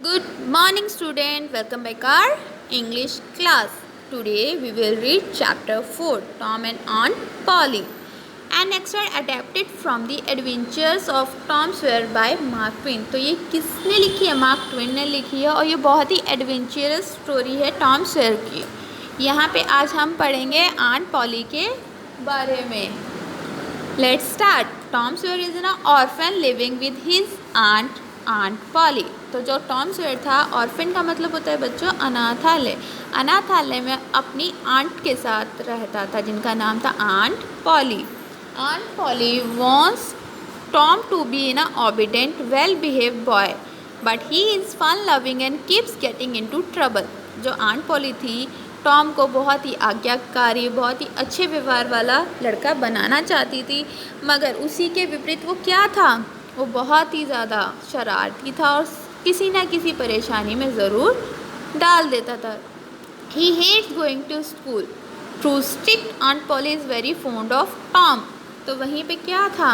Good morning student, welcome back our English class. Today we will read chapter 4, Tom and Aunt Polly. An extract adapted from the adventures of Tom Sawyer by Mark Twain. तो ये किसने लिखी है? Mark Twain ने लिखी है और ये बहुत ही एडवेंचरस स्टोरी है टॉम सॉयर की। यहाँ पे आज हम पढ़ेंगे आंट पॉली के बारे में। Let's start. Tom Sawyer is an orphan living with his aunt poly. तो जो टॉम सॉयर था, ऑर्फन का मतलब होता है बच्चों अनाथालय। अनाथालय में अपनी आंट के साथ रहता था जिनका नाम था Aunt Polly. Aunt Polly wants Tom to be an obedient, well-behaved boy, but he is fun-loving and keeps getting into trouble. जो आंट पॉली थी, टॉम को बहुत ही आज्ञाकारी, बहुत ही अच्छे व्यवहार वाला लड़का बनाना चाहती थी, मगर उसी के विपरीत वो क्या था? वो बहुत ही ज़्यादा शरारती था और किसी ना किसी परेशानी में ज़रूर डाल देता था। He hates going to school. True strict Aunt Polly is very fond of Tom. तो वहीं पे क्या था?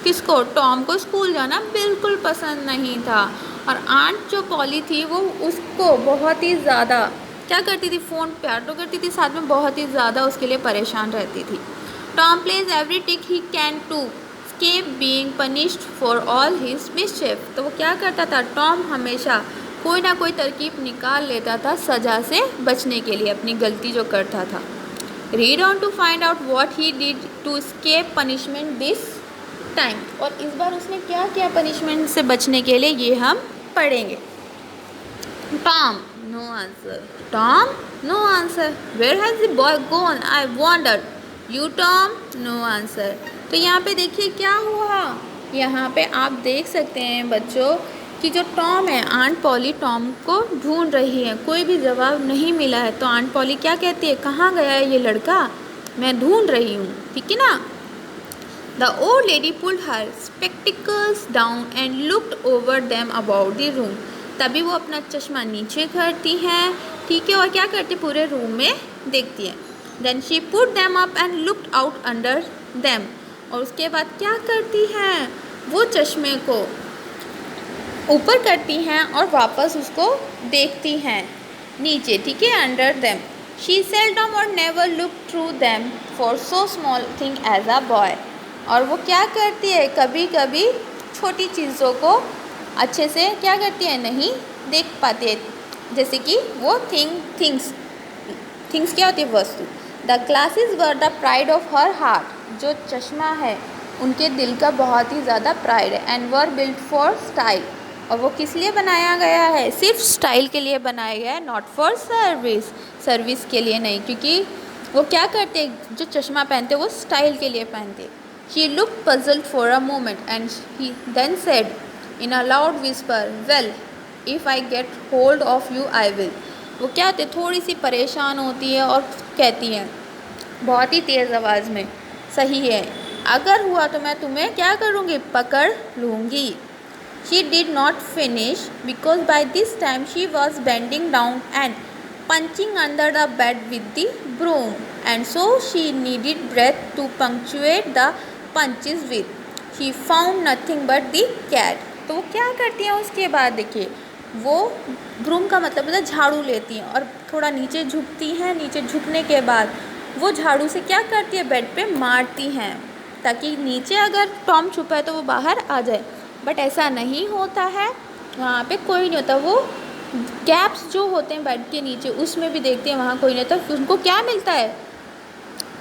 किसको? टॉम को स्कूल जाना बिल्कुल पसंद नहीं था और आंट जो पॉली थी वो उसको बहुत ही ज़्यादा क्या करती थी? फ़ोन प्यार तो करती थी, साथ में बहुत ही ज़्यादा उसके लिए परेशान रहती थी। Tom plays every trick he can to escape being punished for all his mischief. तो वो क्या करता था? टॉम हमेशा कोई ना कोई तरकीब निकाल लेता था सज़ा से बचने के लिए, अपनी गलती जो करता था। Read on to find out what he did to escape punishment this time. और इस बार उसने क्या किया पनिशमेंट से बचने के लिए, ये हम पढ़ेंगे। Tom, no answer. Tom, no answer. Where has the boy gone? I wondered. You Tom, no answer. तो यहाँ पे देखिए क्या हुआ। यहाँ पे आप देख सकते हैं बच्चों कि जो टॉम है, आंट पॉली टॉम को ढूंढ रही है, कोई भी जवाब नहीं मिला है। तो आंट पॉली क्या कहती है? कहाँ गया है ये लड़का? मैं ढूंढ रही हूँ, ठीक है ना। The old lady pulled her spectacles down and looked over them about the room. तभी वो अपना चश्मा नीचे करती हैं, ठीक है, और क्या करती? पूरे रूम में देखती है। Then she put them up and looked out under them. और उसके बाद क्या करती हैं? वो चश्मे को ऊपर करती हैं और वापस उसको देखती हैं नीचे, ठीक है, under them. She seldom or never look through them for so small thing as a boy. और वो क्या करती है? कभी कभी छोटी चीज़ों को अच्छे से क्या करती है? नहीं देख पाती है, जैसे कि वो थिंग्स क्या होती है? वस्तु। The glasses were the pride of her heart. जो चश्मा है उनके दिल का बहुत ही ज़्यादा प्राइड है। And were built for style. और वो किस लिए बनाया गया है? सिर्फ स्टाइल के लिए बनाया गया है, नॉट फॉर सर्विस के लिए नहीं, क्योंकि वो क्या करते? जो चश्मा पहनते वो स्टाइल के लिए पहनते। She look puzzled for a moment and he then said in a loud whisper, well if I get hold of you I will. वो क्या होते? थोड़ी सी परेशान होती है और कहती हैं बहुत ही तेज़ आवाज़ में, सही है, अगर हुआ तो मैं तुम्हें क्या करूँगी? पकड़ लूँगी। She did not finish because by this time she was bending down and punching under the bed with the broom, and so she needed breath to punctuate the punches with. She found nothing but the cat. तो वो क्या करती हैं उसके बाद? देखिए, वो broom का मतलब होता है झाड़ू लेती हैं और थोड़ा नीचे झुकती हैं। नीचे झुकने के बाद वो झाड़ू से क्या करती है? बेड पे मारती हैं, ताकि नीचे अगर टॉम छुपा है तो वो बाहर आ जाए। बट ऐसा नहीं होता है, वहाँ पे कोई नहीं होता। वो गैप्स जो होते हैं बेड के नीचे उसमें भी देखते हैं, वहाँ कोई नहीं होता। उनको क्या मिलता है?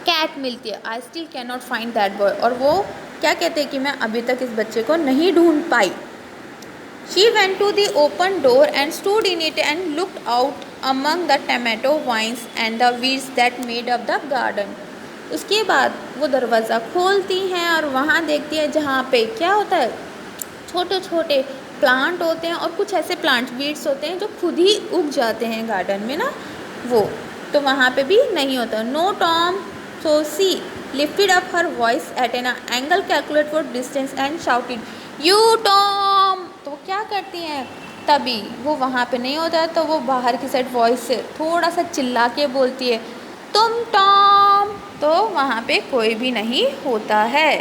कैट मिलती है। I still can not find that boy. और वो क्या कहते हैं कि मैं अभी तक इस बच्चे को नहीं ढूंढ पाई। She went to the open door and stood in it and looked out among the tomato vines and the weeds that made up the garden. उसके बाद वो दरवाज़ा खोलती हैं और वहाँ देखती है जहाँ पे क्या होता है? छोटे छोटे प्लांट होते हैं और कुछ ऐसे प्लांट वीड्स होते हैं जो खुद ही उग जाते हैं गार्डन में ना, वो तो वहाँ पे भी नहीं होता। No Tom. So she lifted up her voice at an angle calculate for distance and shouted, you Tom. तो वो क्या करती हैं? तभी वो वहाँ पे नहीं होता तो वो बाहर की साइड वॉइस से थोड़ा सा चिल्ला के बोलती है, तुम टॉम। तो वहाँ पे कोई भी नहीं होता है।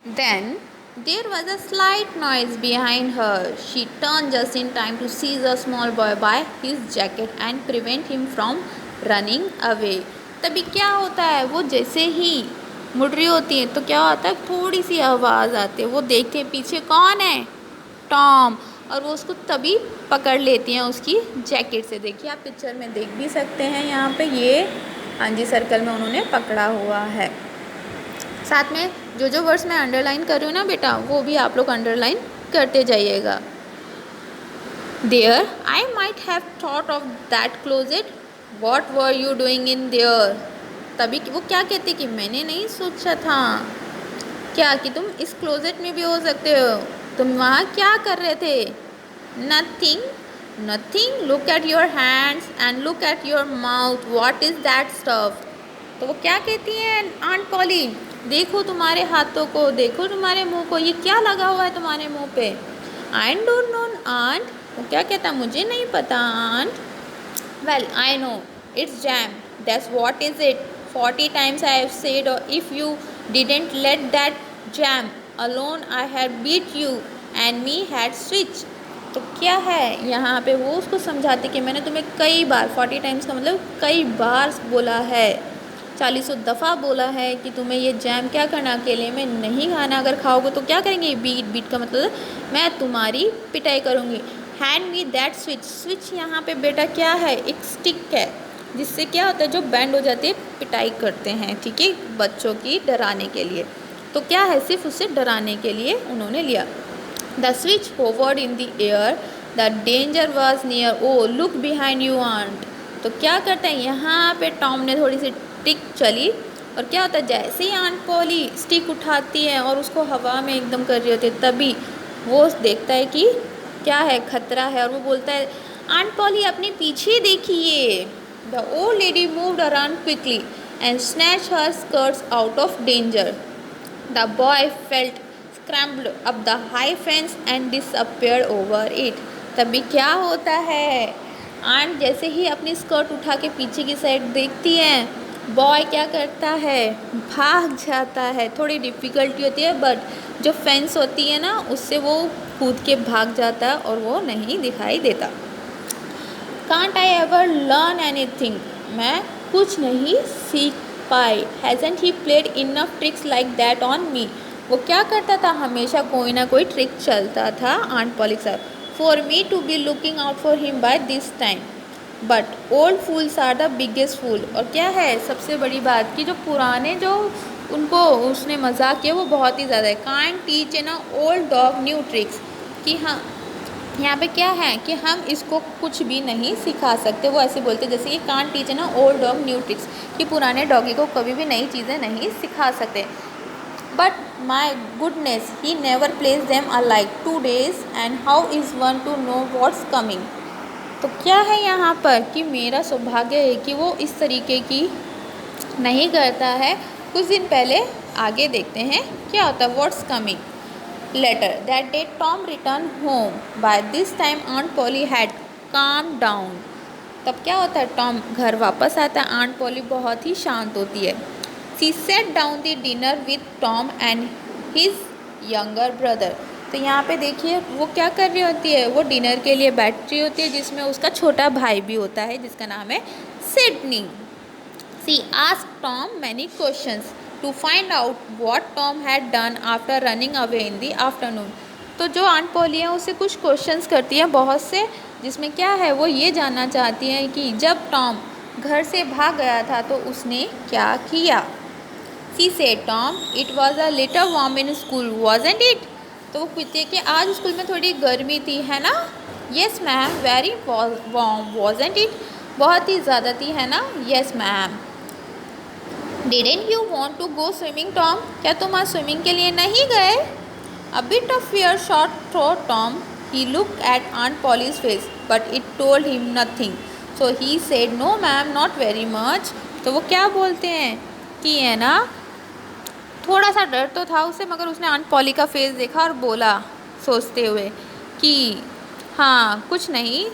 Then There was a slight noise behind her. She turned just in time to seize a small boy by his jacket and prevent him from running away. तभी क्या होता है, वो जैसे ही मुड़ रही होती है तो क्या होता है, थोड़ी सी आवाज़ आती है, वो देखते हैं पीछे कौन है, टॉम, और वो उसको तभी पकड़ लेती हैं उसकी जैकेट से। देखिए आप पिक्चर में देख भी सकते हैं, यहाँ पे ये हाँ जी सर्कल में उन्होंने पकड़ा हुआ है। साथ में जो वर्ड्स मैं अंडरलाइन कर रही हूँ ना बेटा, वो भी आप लोग अंडरलाइन करते जाइएगा। There I might have thought of that closet, what were you doing in there. तभी वो क्या कहती कि मैंने नहीं सोचा था क्या कि तुम इस क्लोजेट में भी हो सकते हो, तुम वहाँ क्या कर रहे थे। Nothing nothing, look at your hands and look at your mouth, what is that stuff. तो वो क्या कहती है आंट पॉली, देखो तुम्हारे हाथों को, देखो तुम्हारे मुंह को, ये क्या लगा हुआ है तुम्हारे मुंह पे। आई डोंट नो आंट, वो क्या कहता, मुझे नहीं पता aunt. Well I know it's jam, that's what is it, 40 times I have said, or if you didn't let that jam alone I had beat you and me had switch। तो क्या है यहाँ पे वो उसको समझाते कि मैंने तुम्हें कई बार, 40 times का मतलब कई बार बोला है, 40 दफ़ा बोला है कि तुम्हें ये जैम क्या करना, अकेले में नहीं खाना, अगर खाओगे तो क्या करेंगे, बीट, बीट का मतलब मैं तुम्हारी पिटाई करूँगी। Hand me that switch, switch यहाँ पे बेटा क्या है, एक स्टिक है जिससे क्या होता है, जो बैंड हो जाती है पिटाई करते हैं, ठीक है, बच्चों की डराने के लिए। तो क्या है, सिर्फ उसे डराने के लिए उन्होंने लिया। The switch hovered in the air, the danger was near, oh look behind you aunt. तो क्या करते हैं यहाँ पे, टॉम ने थोड़ी सी टिक चली और क्या होता है, जैसे ही आंट पॉली स्टिक उठाती है और उसको हवा में एकदम कर रही होती है, तभी वो देखता है कि क्या है, खतरा है, और वो बोलता है आंट पॉली अपने पीछे देखिए। The old lady moved around quickly and snatch her skirts out of danger. The boy felt scrambled up the high fence and disappeared over it. तभी क्या होता है, आंट जैसे ही अपनी स्कर्ट उठा के पीछे की साइड देखती है, बॉय क्या करता है, भाग जाता है। थोड़ी डिफ़िकल्टी होती है बट जो फेंस होती है ना, उससे वो कूद के भाग जाता है और वो नहीं दिखाई देता। Can't I ever learn anything, मैं कुछ नहीं सीख पाई। Hasn't he played enough tricks like that on me, वो क्या करता था, हमेशा कोई ना कोई ट्रिक चलता था आंट पॉली के साथ। For me to be looking out for him by this time, but old fools are the biggest fool. और क्या है सबसे बड़ी बात कि जो पुराने जो उनको उसने मजाक किया वो बहुत ही ज़्यादा है। कांट टीच ए ना ओल्ड डॉग न्यू ट्रिक्स, कि हाँ यहाँ पे क्या है कि हम इसको कुछ भी नहीं सिखा सकते। वो ऐसे बोलते जैसे कि कांट टीच ए ना ओल्ड डॉग न्यू ट्रिक्स, कि पुराने डॉगी को कभी भी नई चीज़ें नहीं सिखा सकते। But my goodness he never plays them alike 2 days and how is one to know what's coming. तो क्या है यहाँ पर कि मेरा सौभाग्य है कि वो इस तरीके की नहीं करता है। कुछ दिन पहले आगे देखते हैं क्या होता है, what's coming. Later that day Tom return home, by this time aunt Polly had calm down. तब क्या होता है, टॉम घर वापस आता है, आंट पॉली बहुत ही शांत होती है। She set down the dinner with Tom and his younger brother. तो यहाँ पे देखिए वो क्या कर रही होती है, वो डिनर के लिए बैठ रही होती है, जिसमें उसका छोटा भाई भी होता है जिसका नाम है Sidney. She asked Tom many questions to find out what Tom had done after running away in the afternoon. तो जो आंट पॉली है उससे कुछ क्वेश्चंस करती है बहुत से, जिसमें क्या है वो ये जानना चाहती है कि जब टॉम घर से भाग गया था तो उसने क्या किया। She said Tom it was a little warm in school wasn't it. तो वो पूछती है कि आज स्कूल में थोड़ी गर्मी थी है ना। Yes ma'am very warm wasn't it, बहुत ही ज़्यादा थी है ना। Yes ma'am. Didn't you want to go swimming Tom, क्या तुम आज स्विमिंग के लिए नहीं गए। A bit of fear shot through Tom, he looked at aunt Polly's face but it told him nothing, so he said no ma'am not very much. तो वो क्या बोलते हैं कि है ना, थोड़ा सा डर तो था उसे, मगर उसने आंट पॉली का फेस देखा और बोला सोचते हुए कि हाँ कुछ नहीं,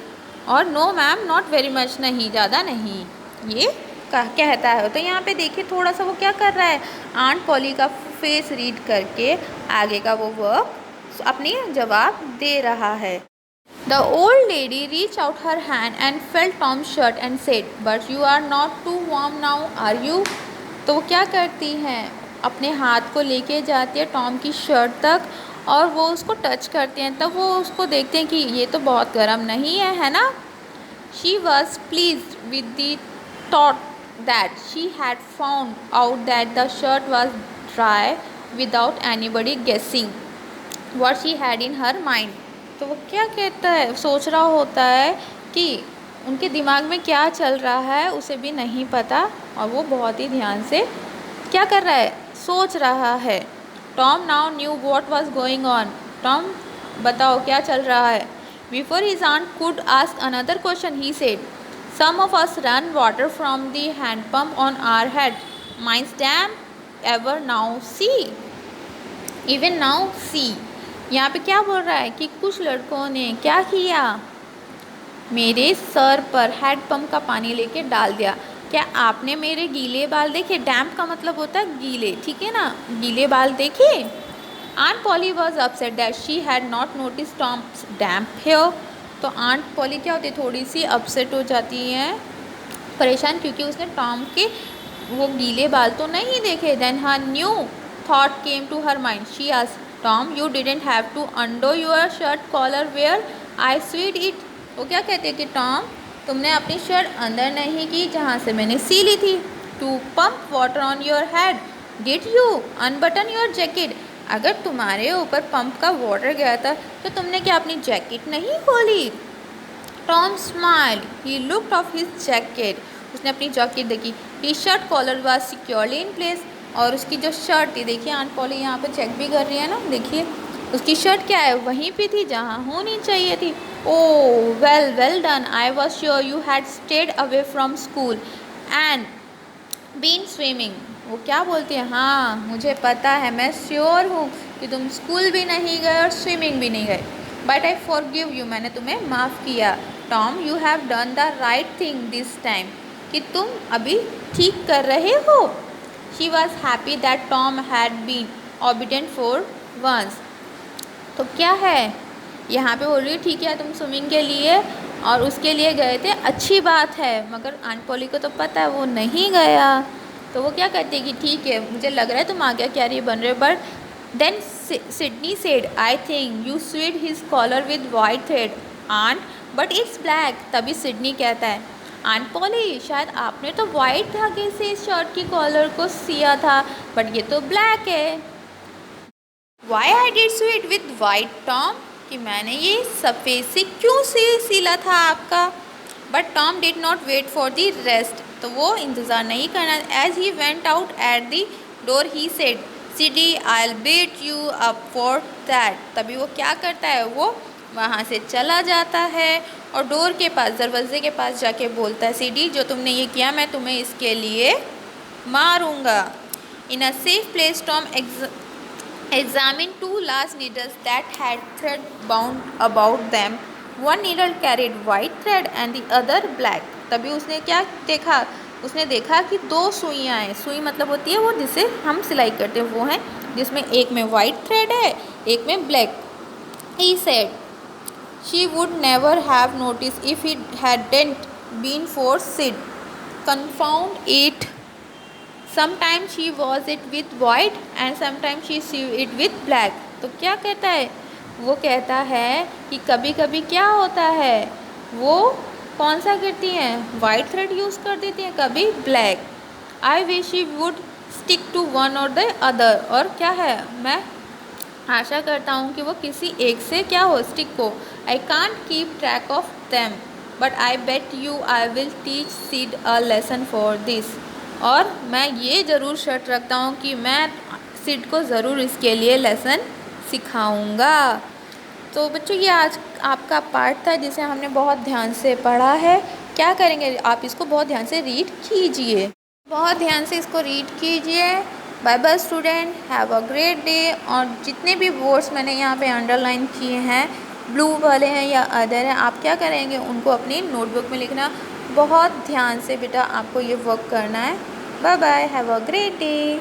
और no ma'am not very much, नहीं ज़्यादा नहीं, ये कहता है। तो यहाँ पे देखिए थोड़ा सा वो क्या कर रहा है, आंट पॉली का फेस रीड करके आगे का वो वर्क अपनी जवाब दे रहा है। The old lady reached out her hand and felt Tom's shirt and said, "But you are not too warm now, are you?" तो वो क्या करती हैं, अपने हाथ को लेके जाती है टॉम की शर्ट तक और वो उसको टच करते हैं, तब वो उसको देखते हैं कि ये तो बहुत गर्म नहीं है ना। She was pleased with the thought that she had found out that the shirt was dry without anybody guessing what she had in her mind. तो वो क्या कहता है, सोच रहा होता है कि उनके दिमाग में क्या चल रहा है उसे भी नहीं पता और वो बहुत ही ध्यान से क्या कर रहा है, सोच रहा है। Tom now knew what was going on. Tom बताओ क्या चल रहा है। Before his aunt could ask another question he said, some of us run water from the hand pump on our head, mine's damp ever now see, even now see. यहाँ पे क्या बोल रहा है कि कुछ लड़कों ने क्या किया, मेरे सर पर हेड पंप का पानी लेके डाल दिया। क्या आपने मेरे गीले बाल देखे? डैम्प का मतलब होता है गीले, ठीक है ना, गीले बाल देखे। Aunt Polly was upset that she had not notice Tom's damp hair. तो आंट पॉली क्या होती है, थोड़ी सी अपसेट हो जाती हैं, परेशान, क्योंकि उसने टॉम के वो गीले बाल तो नहीं देखे। Then her new thought came to her mind, she asked, Tom, you didn't have to undo your shirt collar where I sewed it. वो क्या कहते हैं कि टॉम, तुमने अपनी शर्ट अंदर नहीं की जहाँ से मैंने सी ली थी। To pump water on your head, did you unbutton your jacket? अगर तुम्हारे ऊपर पंप का वाटर गया था तो तुमने क्या अपनी जैकेट नहीं खोली? Tom smiled. He looked off his jacket. उसने अपनी जैकेट देखी। His shirt collar was securely in place. और उसकी जो शर्ट थी, देखिए आंट पॉली यहाँ पे चेक भी कर रही है ना, देखिए उसकी शर्ट क्या है, वहीं पे थी जहाँ होनी चाहिए थी। Oh well done, I was sure you had stayed away from school and been swimming. वो क्या बोलती है, हाँ मुझे पता है, मैं श्योर हूँ कि तुम स्कूल भी नहीं गए और स्विमिंग भी नहीं गए। बट आई फॉरगिव यू, मैंने तुम्हें माफ़ किया। Tom, you have done the right thing this time, कि तुम अभी ठीक कर रहे हो। She was happy that Tom had been obedient for once. तो क्या है यहाँ पे बोल रही है, ठीक है तुम स्विमिंग के लिए और उसके लिए गए थे, अच्छी बात है, मगर आंट पॉली को तो पता है वो नहीं गया। तो वो क्या कहती है कि ठीक है मुझे लग रहा है तुम आगे क्या रही बन रहे, but then Sidney said, I think you sewed his collar with white thread aunt, but it's black. तभी सिडनी कहता है, आंट पॉली शायद आपने तो वाइट धागे से इस शर्ट की कॉलर को सिया था, बट ये तो ब्लैक है। Why I did sweet with white Tom, कि मैंने ये सफ़ेद से क्यों सिला था आपका। But Tom did not wait for the rest, तो वो इंतज़ार नहीं करना। As he went out at the door he said, Siddy I will beat you up for that. तभी वो क्या करता है, वो वहाँ से चला जाता है और डोर के पास, दरवाजे के पास जाके बोलता है, सीडी जो तुमने ये किया मैं तुम्हें इसके लिए मारूंगा। In a safe place Tom examined two large needles that had thread bound about them. One needle carried white thread and the other black. तभी उसने क्या देखा, उसने देखा कि दो सुइयाँ हैं। सुई मतलब होती है वो जिसे हम सिलाई करते हैं, वो है जिसमें एक में वाइट थ्रेड है एक में black. He said she would never have noticed if it hadn't been for Sid. Confound it. Sometimes she was it with white and sometimes she sewed it with black. तो क्या कहता है, वो कहता है कि कभी कभी क्या होता है, वो कौन सा करती हैं, वाइट थ्रेड यूज़ कर देती हैं, कभी black. I wish she would stick to one or the other, और क्या है, मैं आशा करता हूँ कि वो किसी एक से क्या हो, स्टिक को। I can't keep track of them but I bet you I will teach seed a lesson for this. और मैं ये ज़रूर शर्त रखता हूँ कि मैं सिड को ज़रूर इसके लिए लेसन सिखाऊंगा। तो बच्चों ये आज आपका पार्ट था जिसे हमने बहुत ध्यान से पढ़ा है। क्या करेंगे, आप इसको बहुत ध्यान से रीड कीजिए, बहुत ध्यान से इसको रीड कीजिए। Bye bye student, have a great day. और जितने भी वर्ड्स मैंने यहाँ पे अंडरलाइन किए हैं, ब्लू वाले हैं या अदर हैं, आप क्या करेंगे, उनको अपनी नोटबुक में लिखना। बहुत ध्यान से बेटा आपको ये वर्क करना है। Bye bye, have a great day.